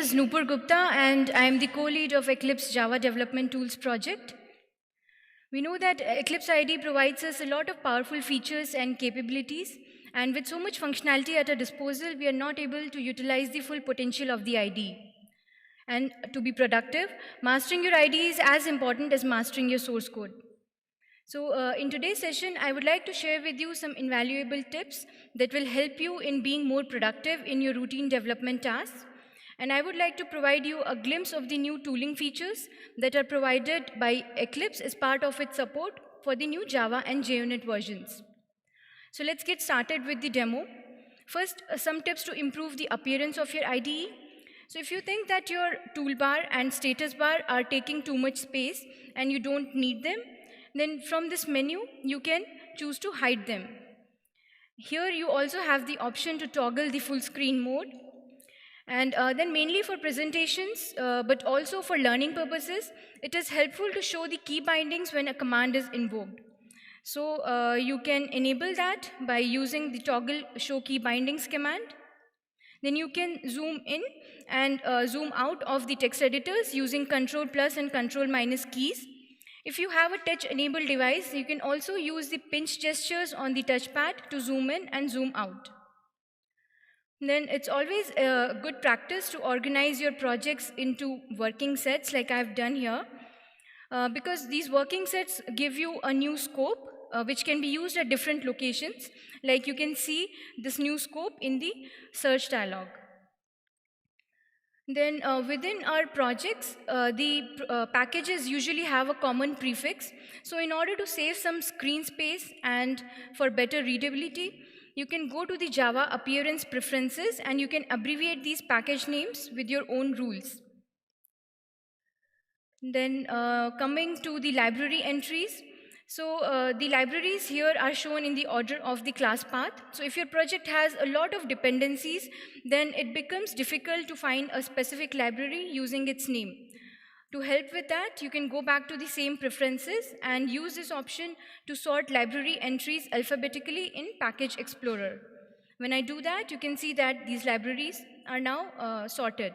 is Nupur Gupta, and I am the co-lead of Eclipse Java Development Tools project. We know that Eclipse IDE provides us a lot of powerful features and capabilities, and with so much functionality at our disposal, we are not able to utilize the full potential of the IDE. And to be productive, mastering your IDE is as important as mastering your source code. So in today's session, I would like to share with you some invaluable tips that will help you in being more productive in your routine development tasks. And I would like to provide you a glimpse of the new tooling features that are provided by Eclipse as part of its support for the new Java and JUnit versions. So let's get started with the demo. First, some tips to improve the appearance of your IDE. So if you think that your toolbar and status bar are taking too much space and you don't need them, then from this menu, you can choose to hide them. Here you also have the option to toggle the full screen mode. And then mainly for presentations, but also for learning purposes, it is helpful to show the key bindings when a command is invoked. So you can enable that by using the toggle show key bindings command. Then you can zoom in and zoom out of the text editors using Ctrl+ and Ctrl- keys. If you have a touch-enabled device, you can also use the pinch gestures on the touchpad to zoom in and zoom out. Then it's always a good practice to organize your projects into working sets like I've done here, because these working sets give you a new scope which can be used at different locations. Like you can see this new scope in the search dialog. Then within our projects, the packages usually have a common prefix. So in order to save some screen space and for better readability, you can go to the Java appearance preferences and you can abbreviate these package names with your own rules. Then coming to the library entries. So the libraries here are shown in the order of the class path. So if your project has a lot of dependencies, then it becomes difficult to find a specific library using its name. To help with that, you can go back to the same preferences and use this option to sort library entries alphabetically in Package Explorer. When I do that, you can see that these libraries are now sorted.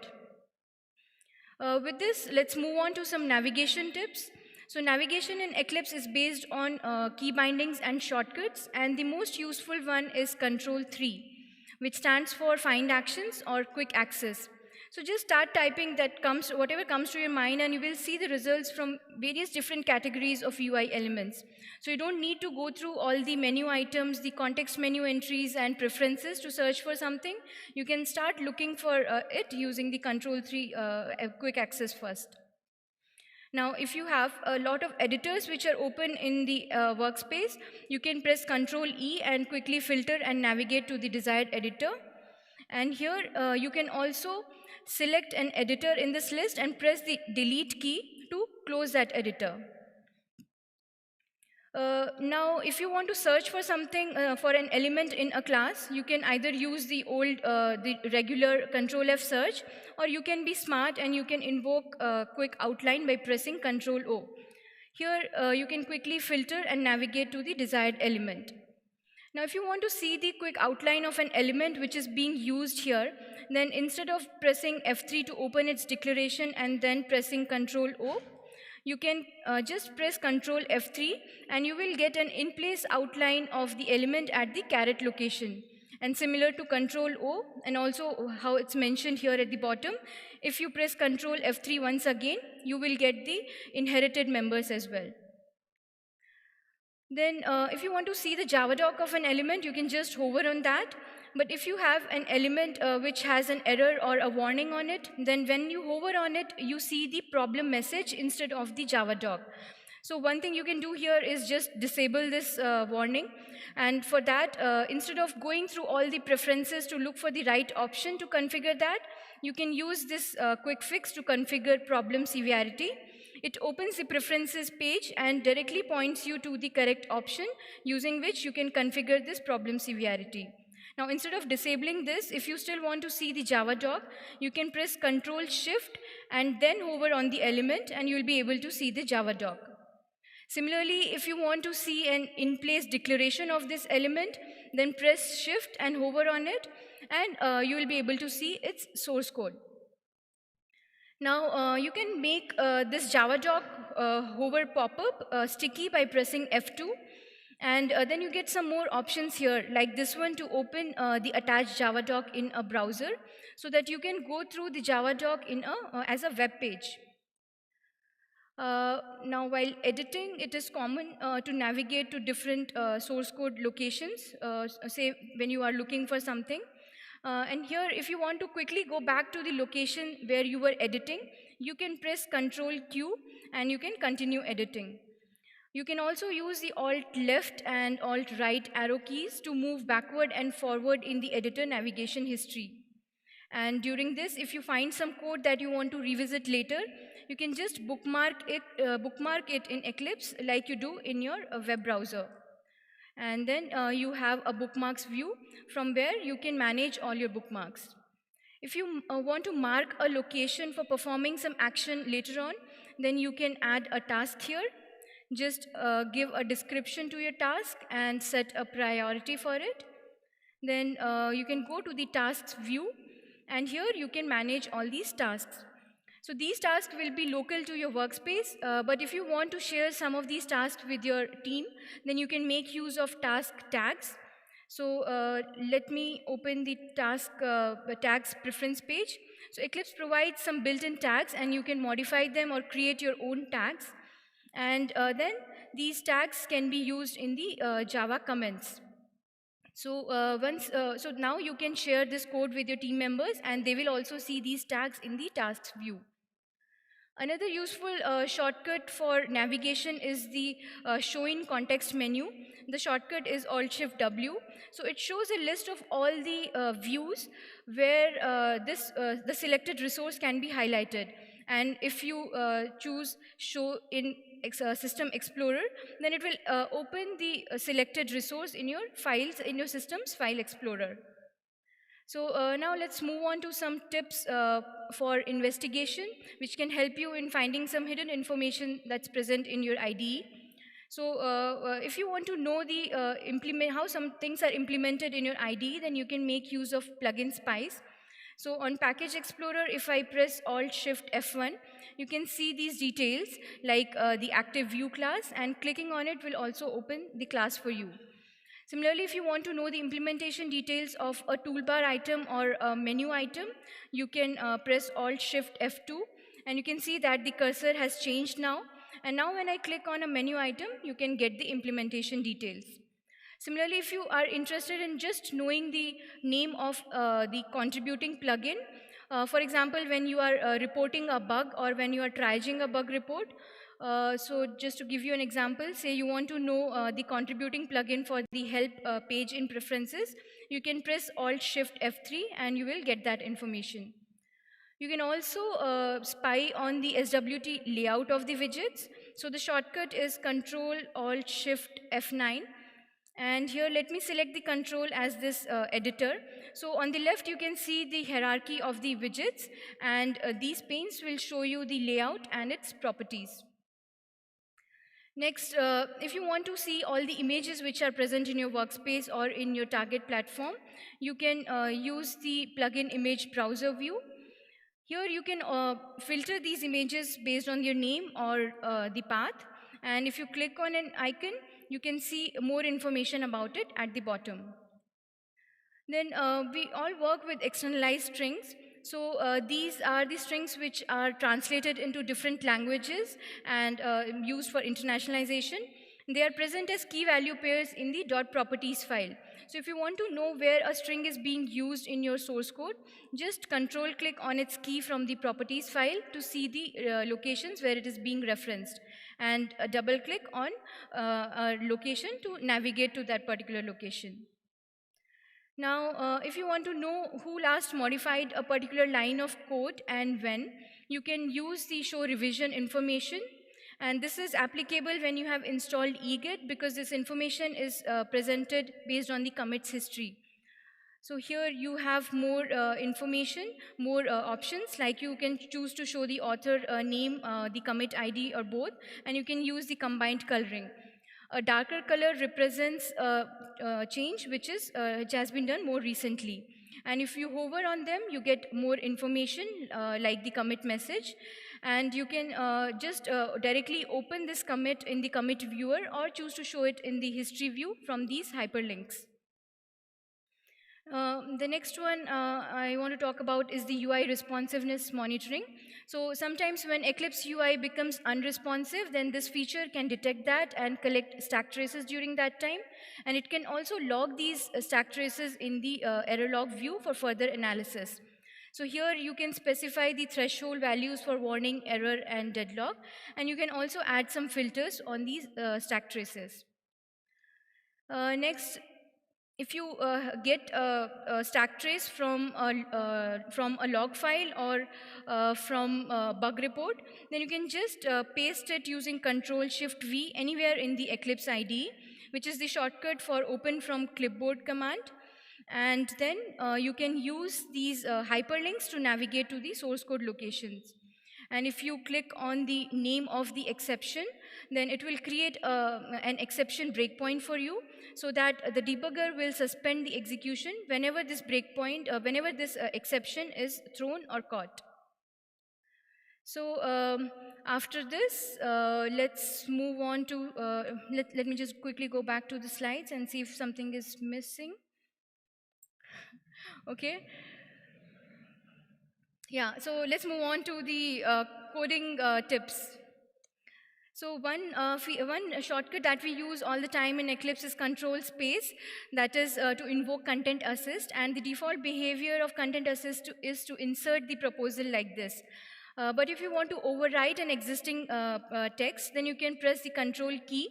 With this, let's move on to some navigation tips. So navigation in Eclipse is based on key bindings and shortcuts, and the most useful one is Ctrl+3, which stands for Find Actions or Quick Access. So just start typing whatever comes to your mind, and you will see the results from various different categories of UI elements. So you don't need to go through all the menu items, the context menu entries and preferences to search for something. You can start looking for it using the Ctrl+3 quick access first. Now, if you have a lot of editors which are open in the workspace, you can press Ctrl+E and quickly filter and navigate to the desired editor. And here you can also select an editor in this list and press the delete key to close that editor. Now, if you want to search for something, for an element in a class, you can either use the regular Ctrl+F search, or you can be smart and you can invoke a quick outline by pressing Ctrl+O. Here, you can quickly filter and navigate to the desired element. Now, if you want to see the quick outline of an element which is being used here, then instead of pressing F3 to open its declaration and then pressing Ctrl+O, you can just press Ctrl+F3 and you will get an in-place outline of the element at the caret location. And similar to Ctrl+O, and also how it's mentioned here at the bottom, if you press Ctrl+F3 once again, you will get the inherited members as well. Then if you want to see the Java doc of an element, you can just hover on that. But if you have an element which has an error or a warning on it, then when you hover on it, you see the problem message instead of the Java doc. So one thing you can do here is just disable this warning. And for that, instead of going through all the preferences to look for the right option to configure that, you can use this quick fix to configure problem severity. It opens the preferences page and directly points you to the correct option using which you can configure this problem severity. Now, instead of disabling this, if you still want to see the Java doc, you can press Ctrl+Shift and then hover on the element and you'll be able to see the Java doc. Similarly, if you want to see an in-place declaration of this element, then press Shift and hover on it and you will be able to see its source code. Now you can make this Java doc hover pop-up sticky by pressing F2, and then you get some more options here like this one to open the attached Java doc in a browser so that you can go through the Java doc in as a web page. Now, while editing, it is common to navigate to different source code locations, say when you are looking for something. And here, if you want to quickly go back to the location where you were editing, you can press Ctrl Q and you can continue editing. You can also use the Alt left and Alt right arrow keys to move backward and forward in the editor navigation history. And during this, if you find some code that you want to revisit later, you can just bookmark it in Eclipse like you do in your web browser. And then you have a bookmarks view from where you can manage all your bookmarks. If you want to mark a location for performing some action later on, then you can add a task here. Just give a description to your task and set a priority for it. Then you can go to the tasks view, and here you can manage all these tasks. So these tasks will be local to your workspace, but if you want to share some of these tasks with your team, then you can make use of task tags. So let me open the tags preference page. So Eclipse provides some built-in tags, and you can modify them or create your own tags. And then these tags can be used in the Java comments. So so now you can share this code with your team members, and they will also see these tags in the tasks view. Another useful shortcut for navigation is the show in context menu. The shortcut is Alt-Shift-W. So it shows a list of all the views where the selected resource can be highlighted. And if you choose Show in System Explorer, then it will open the selected resource in your files, in your system's file explorer. So now let's move on to some tips for investigation, which can help you in finding some hidden information that's present in your IDE. So if you want to know how some things are implemented in your IDE, then you can make use of plugin spies. So on Package Explorer, if I press Alt-Shift-F1, you can see these details like the active view class, and clicking on it will also open the class for you. Similarly, if you want to know the implementation details of a toolbar item or a menu item, you can press Alt-Shift-F2, and you can see that the cursor has changed now. And now when I click on a menu item, you can get the implementation details. Similarly, if you are interested in just knowing the name of the contributing plugin, for example, when you are reporting a bug or when you are triaging a bug report, so just to give you an example, say you want to know the contributing plugin for the help page in preferences, you can press Alt-Shift-F3 and you will get that information. You can also spy on the SWT layout of the widgets. So the shortcut is Ctrl-Alt-Shift-F9. And here let me select the control as this editor. So on the left you can see the hierarchy of the widgets, and these panes will show you the layout and its properties. Next, if you want to see all the images which are present in your workspace or in your target platform, you can use the plugin image browser view. Here you can filter these images based on your name or the path, and if you click on an icon, you can see more information about it at the bottom. Then we all work with externalized strings. So these are the strings which are translated into different languages and used for internationalization. They are present as key value pairs in the .properties file. So if you want to know where a string is being used in your source code, just control click on its key from the properties file to see the locations where it is being referenced, and double click on a location to navigate to that particular location. Now, if you want to know who last modified a particular line of code and when, you can use the show revision information. And this is applicable when you have installed eGit, because this information is presented based on the commits history. So here you have more information, more options, like you can choose to show the author name, the commit ID, or both, and you can use the combined coloring. A darker color represents change which has been done more recently. And if you hover on them, you get more information like the commit message. And you can just directly open this commit in the commit viewer or choose to show it in the history view from these hyperlinks. The next one I want to talk about is the UI responsiveness monitoring. So sometimes when Eclipse UI becomes unresponsive, then this feature can detect that and collect stack traces during that time. And it can also log these stack traces in the error log view for further analysis. So here you can specify the threshold values for warning, error, and deadlock. And you can also add some filters on these stack traces. Next, if you get a stack trace from a log file or from a bug report, then you can just paste it using Ctrl+Shift+V anywhere in the Eclipse IDE, which is the shortcut for open from clipboard command. And then you can use these hyperlinks to navigate to the source code locations. And if you click on the name of the exception, then it will create an exception breakpoint for you, so that the debugger will suspend the execution whenever this exception is thrown or caught. So after this, let's move on to, let me just quickly go back to the slides and see if something is missing. Okay. Yeah, so let's move on to the coding tips. So one shortcut that we use all the time in Eclipse is control space, that is to invoke content assist, and the default behavior of content assist is to insert the proposal like this. But if you want to overwrite an existing text, then you can press the control key,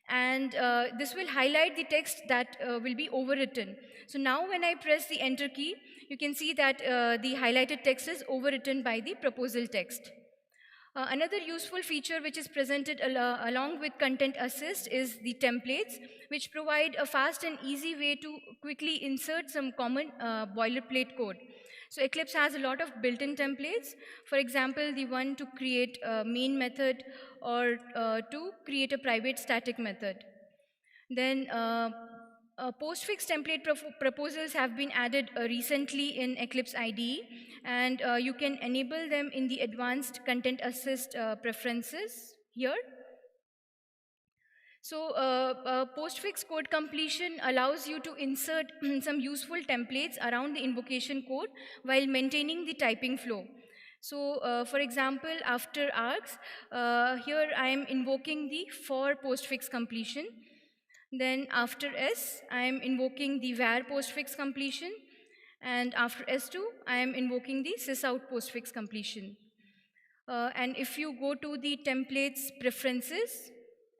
and this will highlight the text that will be overwritten. So now when I press the enter key, you can see that the highlighted text is overwritten by the proposal text. Another useful feature which is presented along with Content Assist is the templates, which provide a fast and easy way to quickly insert some common boilerplate code. So Eclipse has a lot of built-in templates. For example, the one to create a main method or to create a private static method. Then postfix template proposals have been added recently in Eclipse IDE, and you can enable them in the advanced content assist preferences here. So postfix code completion allows you to insert some useful templates around the invocation code while maintaining the typing flow. So for example, after args, here I am invoking the for postfix completion. Then after S, I am invoking the var postfix completion. And after S2, I am invoking the sysout postfix completion. And if you go to the templates preferences,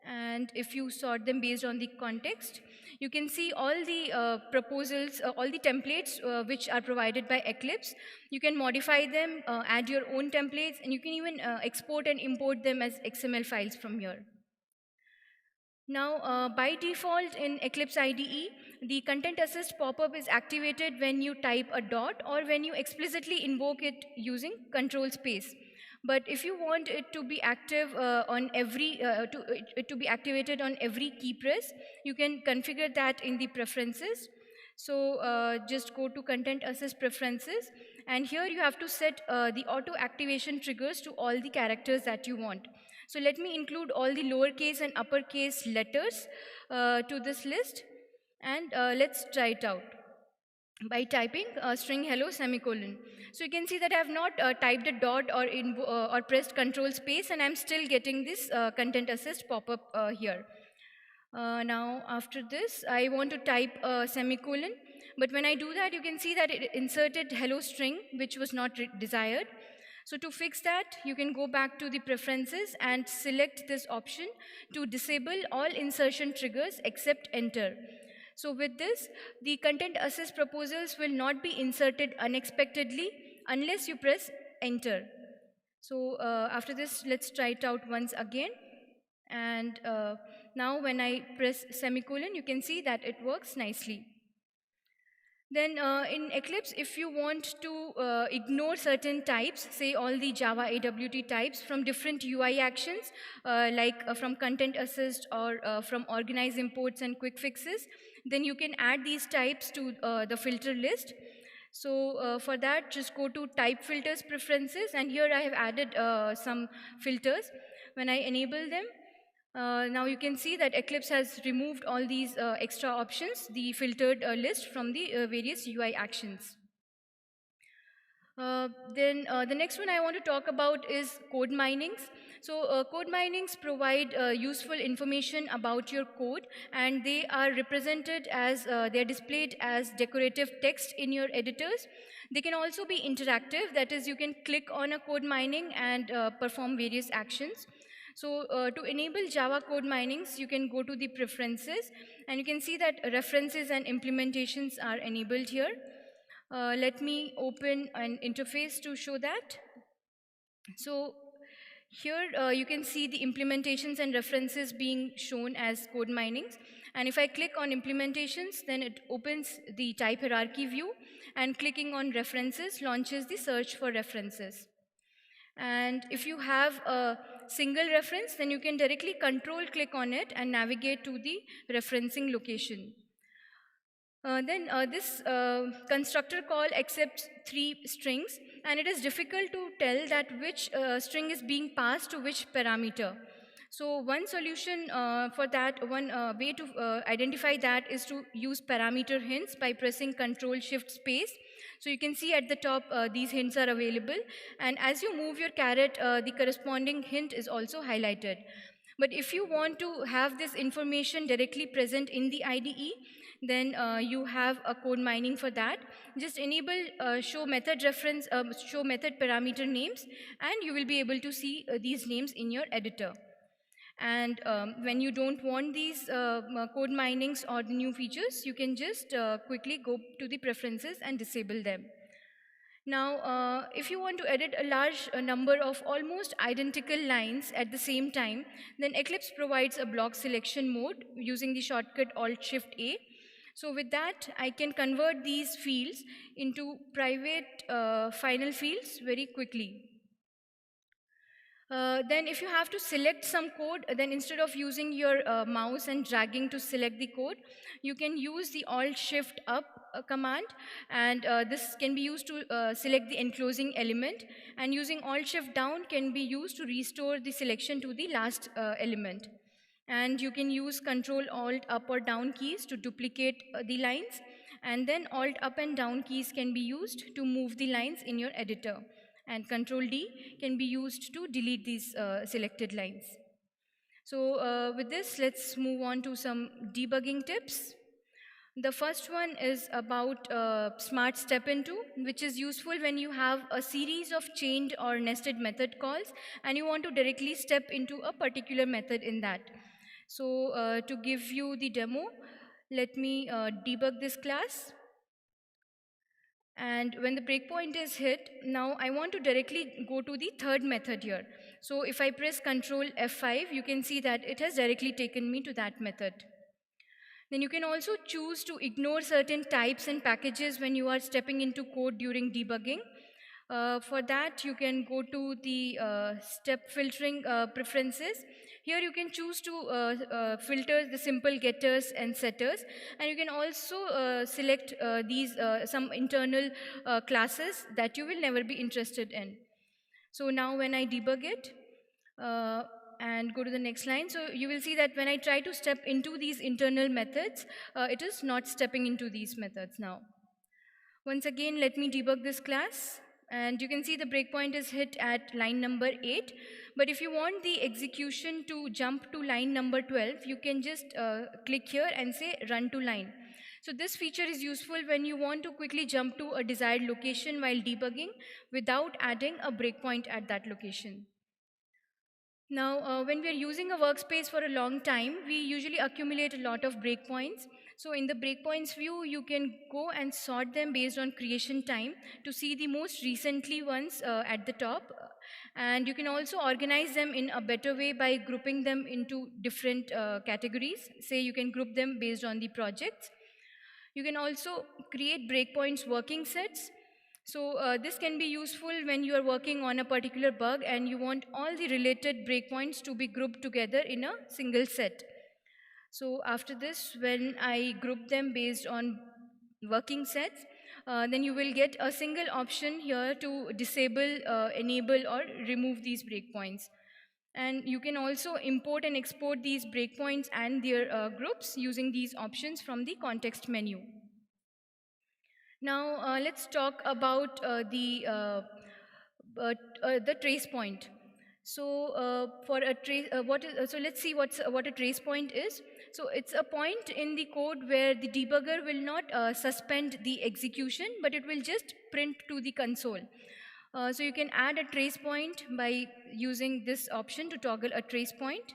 and if you sort them based on the context, you can see all the proposals, all the templates which are provided by Eclipse. You can modify them, add your own templates, and you can even export and import them as XML files from here. Now, by default in Eclipse IDE, the Content Assist pop-up is activated when you type a dot or when you explicitly invoke it using control space. But if you want it to be active on every to be activated on every key press, you can configure that in the preferences. So just go to Content Assist preferences, and here you have to set the auto activation triggers to all the characters that you want. So let me include all the lowercase and uppercase letters to this list, and let's try it out by typing string hello semicolon. So you can see that I have not typed a dot or pressed control space, and I'm still getting this content assist pop-up here. Now after this, I want to type a semicolon, but when I do that, you can see that it inserted hello string, which was not desired. So to fix that, you can go back to the preferences and select this option to disable all insertion triggers except enter. So with this, the content assist proposals will not be inserted unexpectedly unless you press enter. So after this, let's try it out once again. And now when I press semicolon, you can see that it works nicely. Then in Eclipse, if you want to ignore certain types, say all the Java AWT types from different UI actions, like from content assist or from organize imports and quick fixes, then you can add these types to the filter list. So for that, just go to type filters preferences, and here I have added some filters. When I enable them, now you can see that Eclipse has removed all these extra options, the filtered list from the various UI actions. Then the next one I want to talk about is code minings. So code minings provide useful information about your code, and they are represented as, they are displayed as decorative text in your editors. They can also be interactive, that is, you can click on a code mining and perform various actions. So to enable Java code minings, you can go to the preferences, and you can see that references and implementations are enabled here. Let me open an interface to show that. So here you can see the implementations and references being shown as code minings. And if I click on implementations, then it opens the type hierarchy view, and clicking on references launches the search for references. And if you have a single reference, then you can directly control click on it and navigate to the referencing location. Then this constructor call accepts 3 strings, and it is difficult to tell that which string is being passed to which parameter. So one solution for that, one way to identify that is to use parameter hints by pressing Ctrl Shift Space. So you can see at the top these hints are available, and as you move your caret, the corresponding hint is also highlighted. But if you want to have this information directly present in the IDE, then you have a code mining for that. Just enable show method reference, show method parameter names, and you will be able to see these names in your editor. And when you don't want these code minings or the new features, you can just quickly go to the preferences and disable them. Now, if you want to edit a large number of almost identical lines at the same time, then Eclipse provides a block selection mode using the shortcut Alt-Shift-A. So with that, I can convert these fields into private final fields very quickly. Then if you have to select some code, then instead of using your mouse and dragging to select the code, you can use the Alt-Shift-Up command, and this can be used to select the enclosing element, and using Alt-Shift-Down can be used to restore the selection to the last element. And you can use Control Alt up or down keys to duplicate the lines, and then Alt up and down keys can be used to move the lines in your editor, and Control D can be used to delete these selected lines. So with this, let's move on to some debugging tips. The first one is about smart step into, which is useful when you have a series of chained or nested method calls and you want to directly step into a particular method in that. So to give you the demo, let me debug this class. And when the breakpoint is hit, now I want to directly go to the third method here. So if I press Ctrl F5, you can see that it has directly taken me to that method. Then you can also choose to ignore certain types and packages when you are stepping into code during debugging. For that, you can go to the step filtering preferences. Here you can choose to filter the simple getters and setters, and you can also select these some internal classes that you will never be interested in. So now when I debug it, and go to the next line. So you will see that when I try to step into these internal methods, it is not stepping into these methods now. Once again, let me debug this class. And you can see the breakpoint is hit at line number 8. But if you want the execution to jump to line number 12, you can just click here and say run to line. So this feature is useful when you want to quickly jump to a desired location while debugging without adding a breakpoint at that location. Now, when we are using a workspace for a long time, we usually accumulate a lot of breakpoints. So in the breakpoints view, you can go and sort them based on creation time to see the most recently ones at the top. And you can also organize them in a better way by grouping them into different categories. Say you can group them based on the projects. You can also create breakpoints working sets. So this can be useful when you are working on a particular bug and you want all the related breakpoints to be grouped together in a single set. So after this, when I group them based on working sets, then you will get a single option here to disable, enable, or remove these breakpoints. And you can also import and export these breakpoints and their groups using these options from the context menu. Now let's talk about the trace point. So for a trace, so let's see what a trace point is. So it's a point in the code where the debugger will not suspend the execution, but it will just print to the console. So you can add a trace point by using this option to toggle a trace point.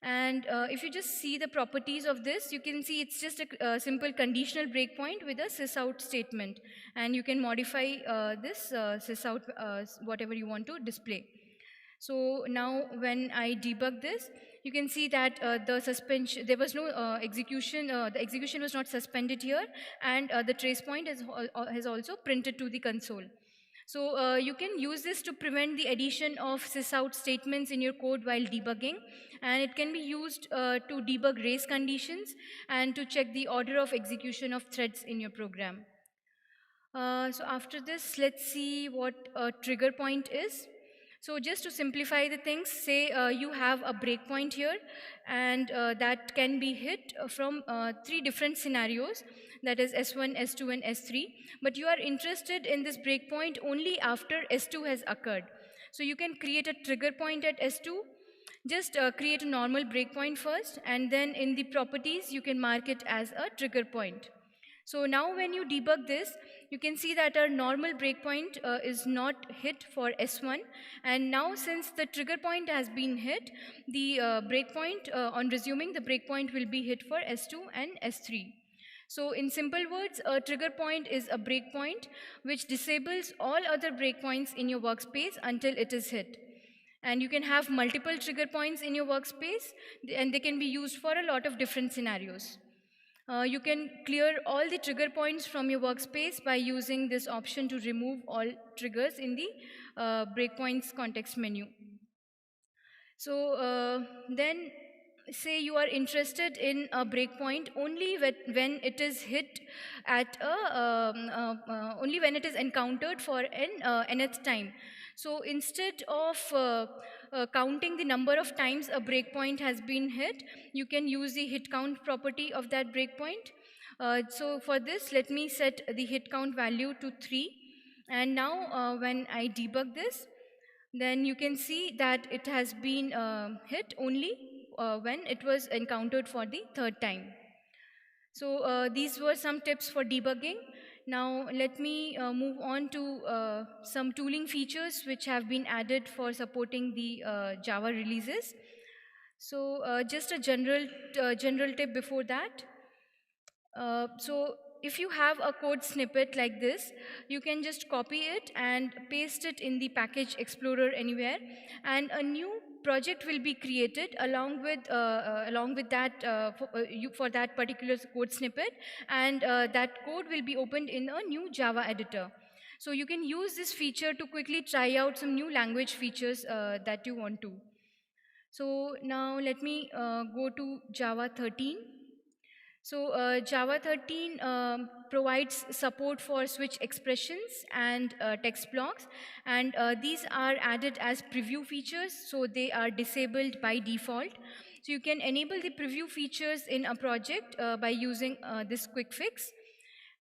And if you just see the properties of this, you can see it's just a simple conditional breakpoint with a sysout statement. And you can modify this sysout whatever you want to display. So now when I debug this, you can see that the suspension, there was no execution, the execution was not suspended here, and the trace point has also printed to the console. So you can use this to prevent the addition of sysout statements in your code while debugging, and it can be used to debug race conditions and to check the order of execution of threads in your program. So after this, let's see what a trigger point is. So just to simplify the things, say you have a breakpoint here, and that can be hit from 3 different scenarios, that is S1, S2, and S3. But you are interested in this breakpoint only after S2 has occurred. So you can create a trigger point at S2. Just create a normal breakpoint first, and then in the properties, you can mark it as a trigger point. So now when you debug this, you can see that our normal breakpoint is not hit for S1. And now since the trigger point has been hit, the breakpoint, on resuming, the breakpoint will be hit for S2 and S3. So in simple words, a trigger point is a breakpoint which disables all other breakpoints in your workspace until it is hit. And you can have multiple trigger points in your workspace, and they can be used for a lot of different scenarios. You can clear all the trigger points from your workspace by using this option to remove all triggers in the breakpoints context menu. So then say you are interested in a breakpoint only when it is hit at only when it is encountered for an nth time. So instead of counting the number of times a breakpoint has been hit, you can use the hit count property of that breakpoint. So for this, let me set the hit count value to 3. And now when I debug this, then you can see that it has been hit only when it was encountered for the 3rd time. So these were some tips for debugging. Now let me move on to some tooling features which have been added for supporting the Java releases. So just a general tip before that. So if you have a code snippet like this, you can just copy it and paste it in the package explorer anywhere, and a new project will be created along with that for that particular code snippet, and that code will be opened in a new Java editor. So you can use this feature to quickly try out some new language features that you want to. So now let me go to Java 13. So Java 13 provides support for switch expressions and text blocks, and these are added as preview features, so they are disabled by default. So you can enable the preview features in a project by using this quick fix.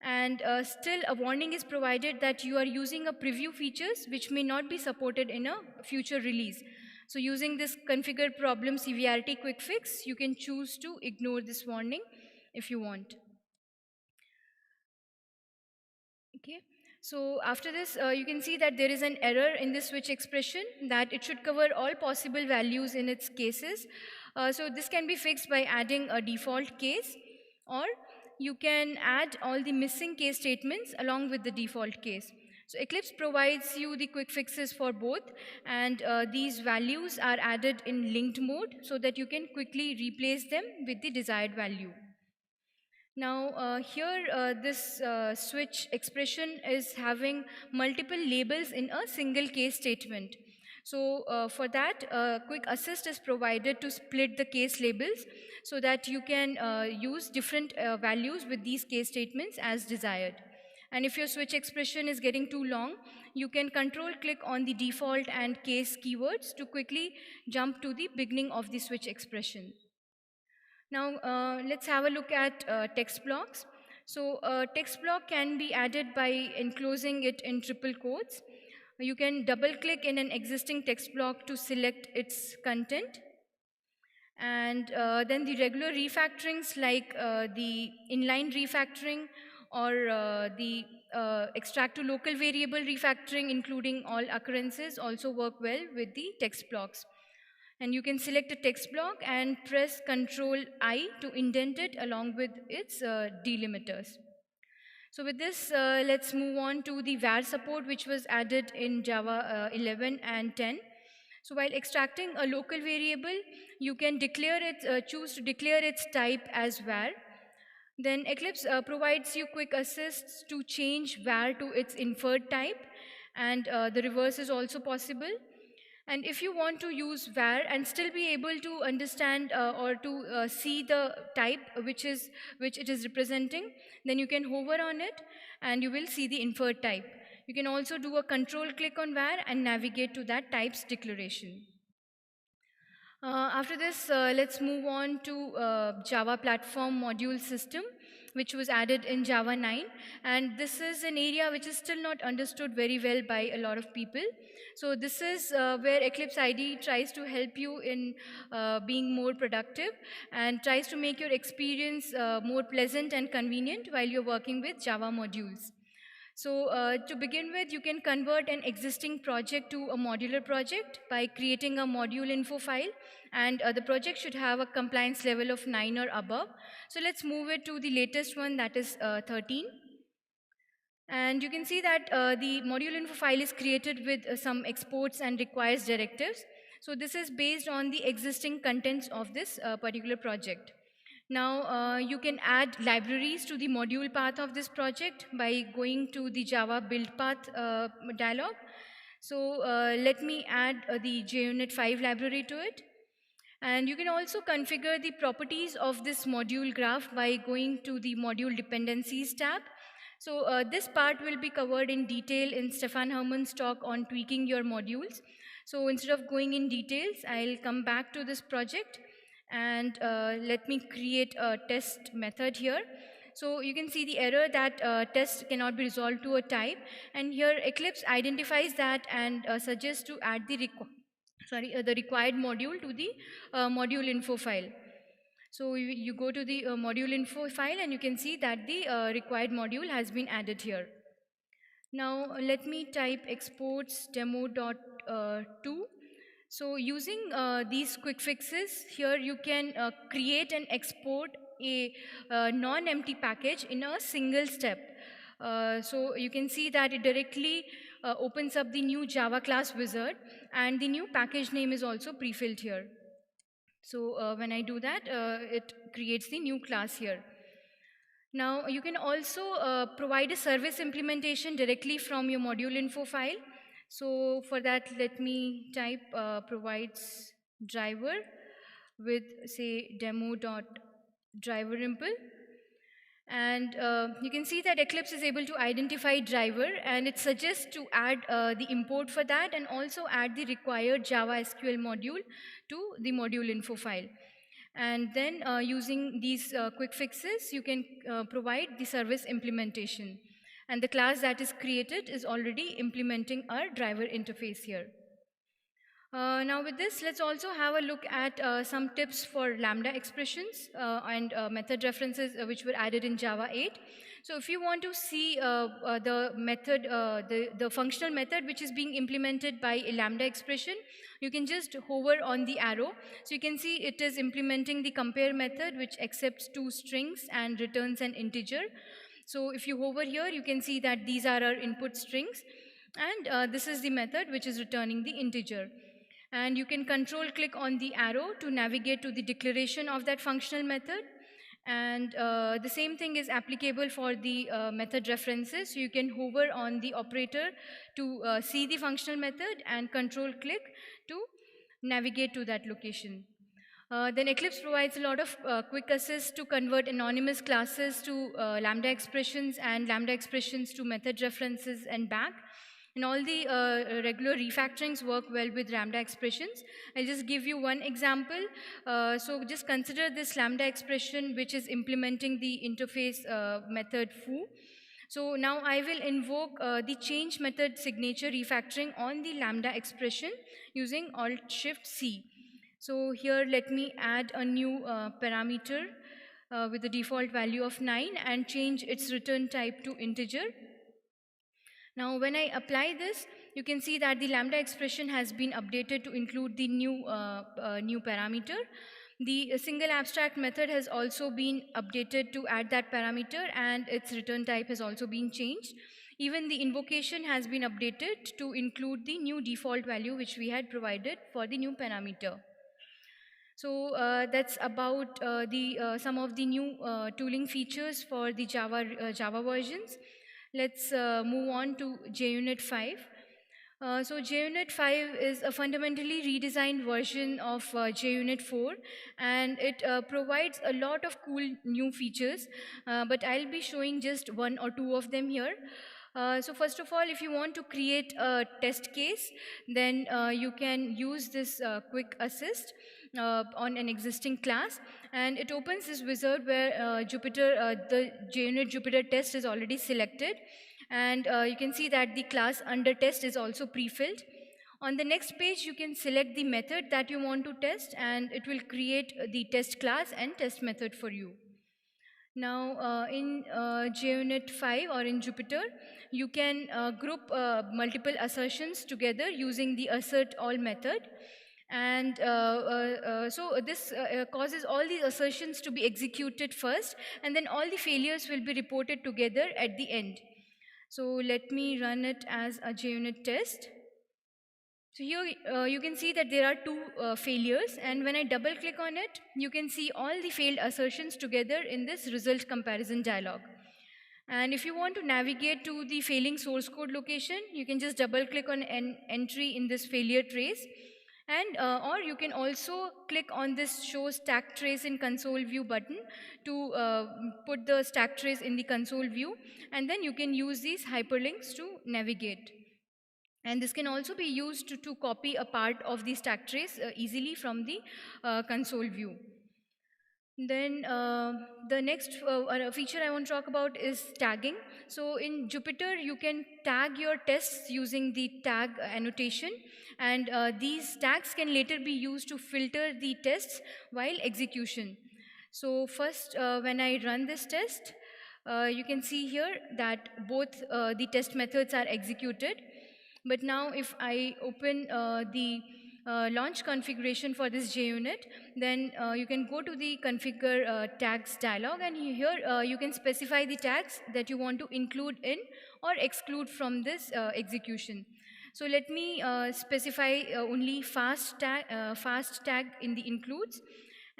And still a warning is provided that you are using a preview features which may not be supported in a future release. So using this configure problem severity quick fix, you can choose to ignore this warning if you want. Okay. So after this, you can see that there is an error in this switch expression, that it should cover all possible values in its cases. So this can be fixed by adding a default case, or you can add all the missing case statements along with the default case. So Eclipse provides you the quick fixes for both, and these values are added in linked mode so that you can quickly replace them with the desired value. Now here this switch expression is having multiple labels in a single case statement. So for that, quick assist is provided to split the case labels so that you can use different values with these case statements as desired. And if your switch expression is getting too long, you can control click on the default and case keywords to quickly jump to the beginning of the switch expression. Now let's have a look at text blocks. So a text block can be added by enclosing it in triple quotes. You can double click in an existing text block to select its content. And then the regular refactorings like the inline refactoring or the extract to local variable refactoring, including all occurrences, also work well with the text blocks. And you can select a text block and press Ctrl I to indent it along with its delimiters. So with this, let's move on to the var support, which was added in Java 11 and 10. So while extracting a local variable, you can declare it, choose to declare its type as var. Then Eclipse provides you quick assists to change var to its inferred type, and the reverse is also possible. And if you want to use var and still be able to understand or to see the type which it is representing, then you can hover on it and you will see the inferred type. You can also do a control click on var and navigate to that type's declaration. After this, let's move on to Java Platform Module System, which was added in Java 9. And this is an area which is still not understood very well by a lot of people. So this is where Eclipse IDE tries to help you in being more productive and tries to make your experience more pleasant and convenient while you're working with Java modules. So to begin with, you can convert an existing project to a modular project by creating a module info file, and the project should have a compliance level of 9 or above. So let's move it to the latest one, that is 13. And you can see that the module info file is created with some exports and requires directives. So this is based on the existing contents of this particular project. Now you can add libraries to the module path of this project by going to the Java build path dialog. So let me add the JUnit 5 library to it. And you can also configure the properties of this module graph by going to the module dependencies tab. So this part will be covered in detail in Stefan Hermann's talk on tweaking your modules. So instead of going in details, I'll come back to this project and let me create a test method here. So you can see the error that test cannot be resolved to a type, and here Eclipse identifies that and suggests to add the required module to the module info file. So you go to the module info file and you can see that the required module has been added here. Now let me type exports demo.to. So using these quick fixes, here you can create and export a non-empty package in a single step. So you can see that it directly opens up the new Java class wizard, and the new package name is also pre-filled here. So when I do that, it creates the new class here. Now you can also provide a service implementation directly from your module info file. So for that, let me type provides driver with say demo.driver_impl. And you can see that Eclipse is able to identify driver, and it suggests to add the import for that and also add the required Java SQL module to the module info file. And then using these quick fixes, you can provide the service implementation. And the class that is created is already implementing our driver interface here. Now with this, let's also have a look at some tips for lambda expressions and method references which were added in Java 8. So if you want to see the method, the functional method which is being implemented by a lambda expression, you can just hover on the arrow. So you can see it is implementing the compare method, which accepts 2 strings and returns an integer. So if you hover here, you can see that these are our input strings, and this is the method which is returning the integer. And you can control click on the arrow to navigate to the declaration of that functional method. And the same thing is applicable for the method references. So you can hover on the operator to see the functional method and control click to navigate to that location. Then Eclipse provides a lot of quick assist to convert anonymous classes to Lambda expressions and Lambda expressions to method references and back. And all the regular refactorings work well with Lambda expressions. I'll just give you one example. So just consider this Lambda expression which is implementing the interface method foo. So now I will invoke the change method signature refactoring on the Lambda expression using Alt-Shift-C. So here let me add a new parameter with the default value of 9 and change its return type to integer. Now when I apply this, you can see that the Lambda expression has been updated to include the new parameter. The single abstract method has also been updated to add that parameter, and its return type has also been changed. Even the invocation has been updated to include the new default value which we had provided for the new parameter. So that's about some of the new tooling features for the Java versions. Let's move on to JUnit 5. So JUnit 5 is a fundamentally redesigned version of JUnit 4, and it provides a lot of cool new features, but I'll be showing just one or two of them here. So first of all, if you want to create a test case, then you can use this quick assist on an existing class, and it opens this wizard where the JUnit Jupyter test is already selected, and you can see that the class under test is also pre-filled. On the next page, you can select the method that you want to test, and it will create the test class and test method for you. Now in JUnit 5 or in Jupyter, you can group multiple assertions together using the assert all method. And so this causes all these assertions to be executed first, and then all the failures will be reported together at the end. So let me run it as a JUnit test. So here you can see that there are two failures, and when I double click on it, you can see all the failed assertions together in this result comparison dialog. And if you want to navigate to the failing source code location, you can just double click on an entry in this failure trace, and or you can also click on this show stack trace in console view button to put the stack trace in the console view, and then you can use these hyperlinks to navigate. And this can also be used to copy a part of the stack trace easily from the console view. Then the next feature I want to talk about is tagging. So in Jupyter, you can tag your tests using the tag annotation, and these tags can later be used to filter the tests while execution. So first, when I run this test, you can see here that both the test methods are executed. But now if I open the launch configuration for this JUnit, then you can go to the configure tags dialog, and here you can specify the tags that you want to include in or exclude from this execution. So let me specify only fast tag in the includes,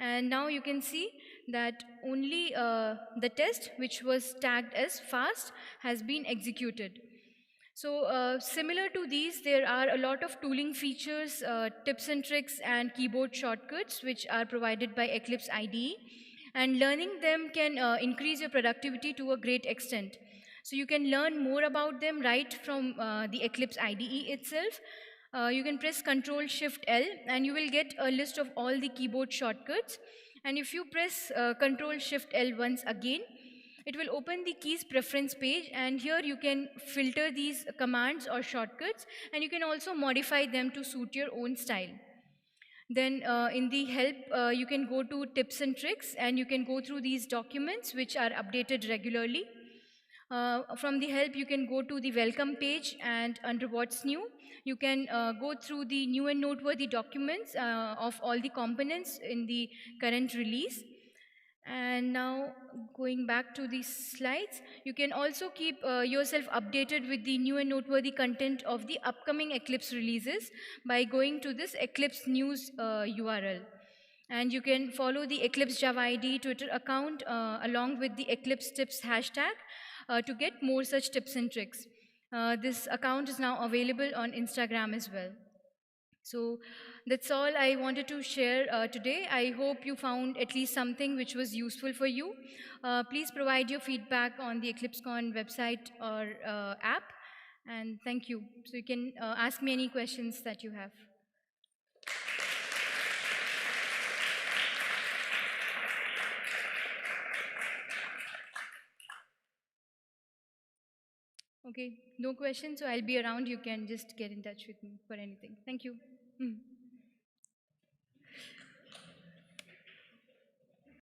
and now you can see that only the test which was tagged as fast has been executed. So similar to these, there are a lot of tooling features, tips and tricks, and keyboard shortcuts which are provided by Eclipse IDE, and learning them can increase your productivity to a great extent. So you can learn more about them right from the Eclipse IDE itself. You can press Ctrl-Shift-L and you will get a list of all the keyboard shortcuts. And if you press Ctrl-Shift-L once again, it will open the keys preference page, and here you can filter these commands or shortcuts, and you can also modify them to suit your own style. Then in the help, you can go to tips and tricks, and you can go through these documents which are updated regularly. From the help, you can go to the welcome page, and under what's new, you can go through the new and noteworthy documents of all the components in the current release. And now going back to these slides, you can also keep yourself updated with the new and noteworthy content of the upcoming Eclipse releases by going to this Eclipse News URL. And you can follow the Eclipse Java ID Twitter account along with the Eclipse Tips hashtag to get more such tips and tricks. This account is now available on Instagram as well. So that's all I wanted to share today. I hope you found at least something which was useful for you. Please provide your feedback on the EclipseCon website or app. And thank you. So you can ask me any questions that you have. Okay, no questions, so I'll be around. You can just get in touch with me for anything. Thank you.